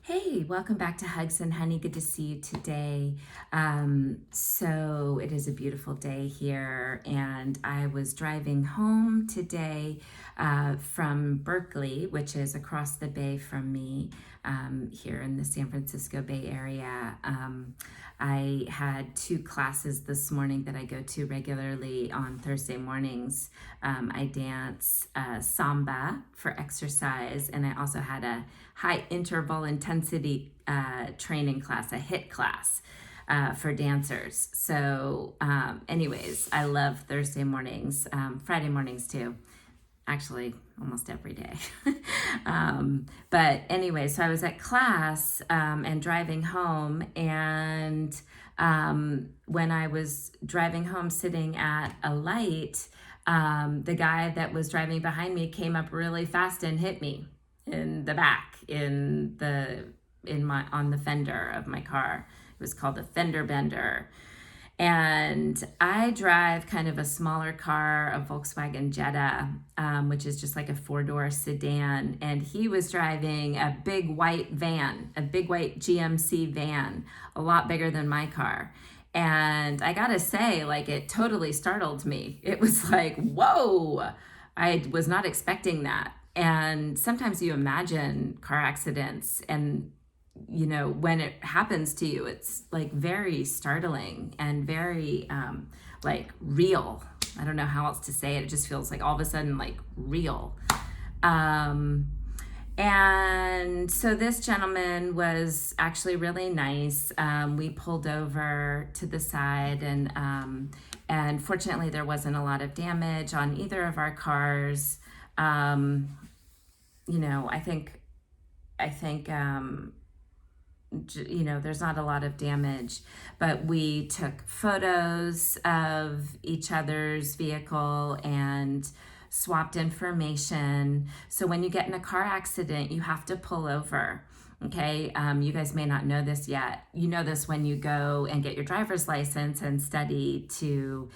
Hey, welcome back to Hugs and Honey. Good to see you today. So it is a beautiful day here, and I was driving home today from Berkeley, which is across the bay from me here in the San Francisco Bay Area. I had two classes this morning that I go to regularly on Thursday mornings. I dance samba for exercise, and I also had a high interval intensity training class, a HIIT class for dancers. So anyways, I love Thursday mornings, Friday mornings too. Actually, almost every day. But anyway, so I was at class and driving home, and when I was driving home sitting at a light, the guy that was driving behind me came up really fast and hit me in the back on the fender of my car. It was called a fender bender. And I drive kind of a smaller car, a Volkswagen Jetta, which is just like a four-door sedan. And he was driving a big white van, a big white GMC van, a lot bigger than my car. And I gotta say, like, it totally startled me. It was like, whoa, I was not expecting that. And sometimes you imagine car accidents, and when it happens to you, it's like very startling and very like real. I don't know how else to say it. It just feels like all of a sudden like real. And so this gentleman was actually really nice. We pulled over to the side, and fortunately there wasn't a lot of damage on either of our cars. I think there's not a lot of damage, but we took photos of each other's vehicle and swapped information. So when you get in a car accident, you have to pull over. Okay, you guys may not know this yet. You know this when you go and get your driver's license and study to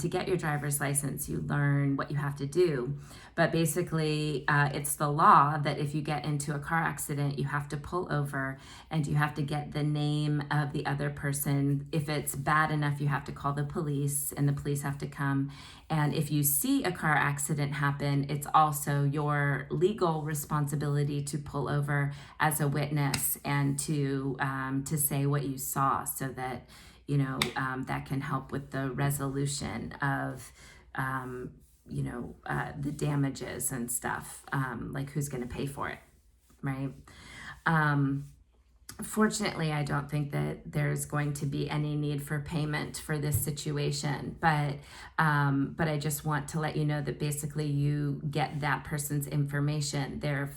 get your driver's license. You learn what you have to do. But basically, it's the law that if you get into a car accident, you have to pull over and you have to get the name of the other person. If it's bad enough, you have to call the police, and the police have to come. And if you see a car accident happen, it's also your legal responsibility to pull over as a witness and to say what you saw, so that that can help with the resolution of the damages and stuff, like who's going to pay for it, right? Fortunately, I don't think that there's going to be any need for payment for this situation, but I just want to let you know that basically you get that person's information, their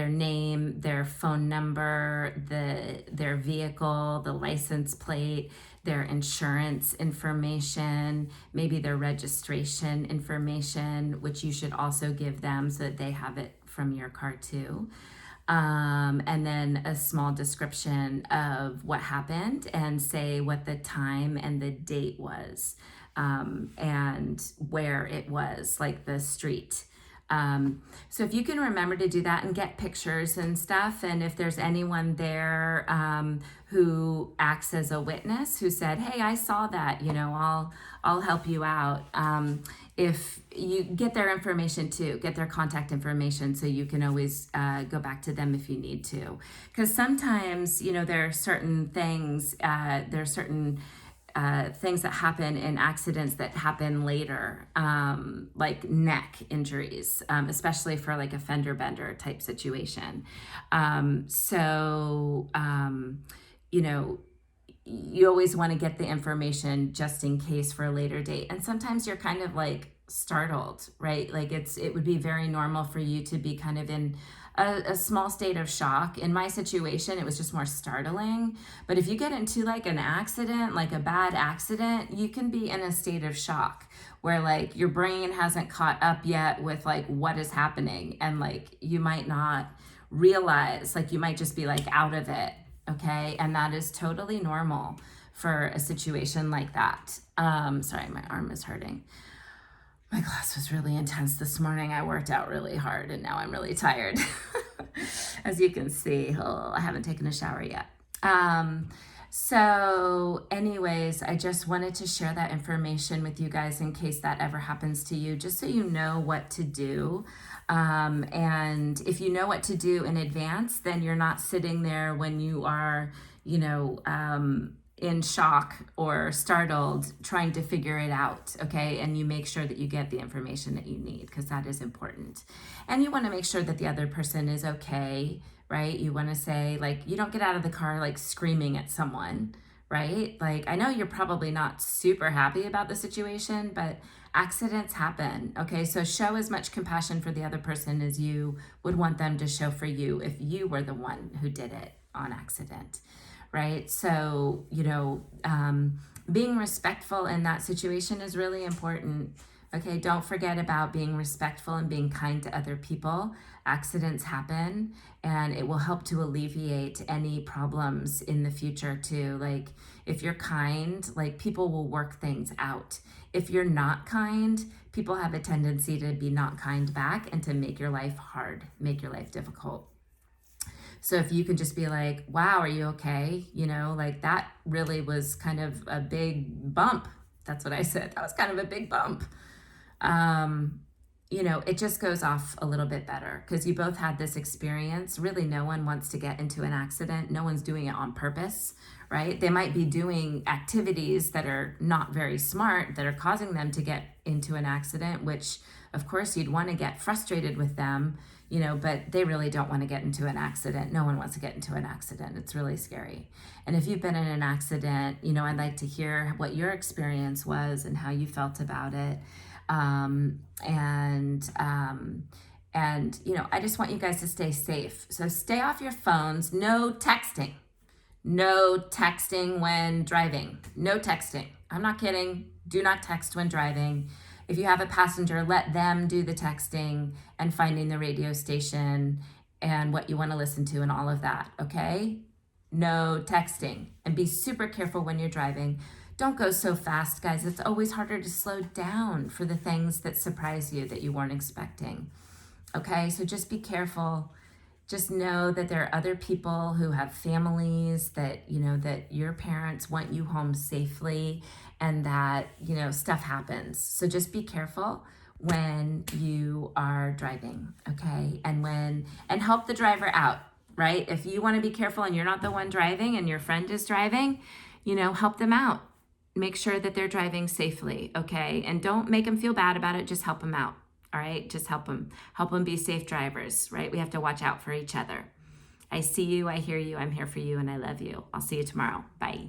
name, their phone number, their vehicle, the license plate, their insurance information, maybe their registration information, which you should also give them so that they have it from your car too. And then a small description of what happened, and say what the time and the date was, and where it was, like the street. So if you can remember to do that and get pictures and stuff, and if there's anyone there who acts as a witness who said, hey, I saw that, I'll help you out. If you get their information too, get their contact information, so you can always go back to them if you need to. Because sometimes, there are certain things, things that happen in accidents that happen later, like neck injuries, especially for like a fender bender type situation. You always want to get the information just in case for a later date. And sometimes you're kind of like startled, right? Like it would be very normal for you to be kind of in a small state of shock. In my situation, it was just more startling. But if you get into like an accident, like a bad accident, you can be in a state of shock where like your brain hasn't caught up yet with like what is happening. And like you might not realize, like you might just be like out of it. Okay. And that is totally normal for a situation like that. Sorry, my arm is hurting. My class was really intense this morning. I worked out really hard and now I'm really tired. As you can see, I haven't taken a shower yet. So anyways, I just wanted to share that information with you guys in case that ever happens to you, just so you know what to do. And if you know what to do in advance, then you're not sitting there when you are, in shock or startled trying to figure it out, okay? And you make sure that you get the information that you need, because that is important. And you want to make sure that the other person is okay, right? You want to say, like, you don't get out of the car like screaming at someone, right? Like, I know you're probably not super happy about the situation, but accidents happen, okay? So show as much compassion for the other person as you would want them to show for you if you were the one who did it on accident, right? So, being respectful in that situation is really important. Okay, don't forget about being respectful and being kind to other people. Accidents happen, and it will help to alleviate any problems in the future too. Like, if you're kind, like, people will work things out. If you're not kind, people have a tendency to be not kind back and to make your life hard, make your life difficult. So if you can just be like, wow, are you okay? Like, that really was kind of a big bump. That's what I said. That was kind of a big bump. It just goes off a little bit better because you both had this experience. Really, no one wants to get into an accident. No one's doing it on purpose, right? They might be doing activities that are not very smart that are causing them to get into an accident, which of course you'd want to get frustrated with them, but they really don't want to get into an accident. No one wants to get into an accident. It's really scary. And if you've been in an accident, I'd like to hear what your experience was and how you felt about it. I just want you guys to stay safe. So stay off your phones. No texting. No texting when driving. No texting. I'm not kidding. Do not text when driving. If you have a passenger, let them do the texting and finding the radio station and what you want to listen to and all of that, okay? No texting. And be super careful when you're driving. Don't go so fast, guys. It's always harder to slow down for the things that surprise you that you weren't expecting. Okay, so just be careful. Just know that there are other people who have families that, that your parents want you home safely, and that, stuff happens. So just be careful when you are driving, okay? And help the driver out, right? If you want to be careful and you're not the one driving and your friend is driving, help them out. Make sure that they're driving safely, okay? And don't make them feel bad about it. Just help them out, all right? Just help them be safe drivers, right? We have to watch out for each other. I see you, I hear you, I'm here for you, and I love you. I'll see you tomorrow. Bye.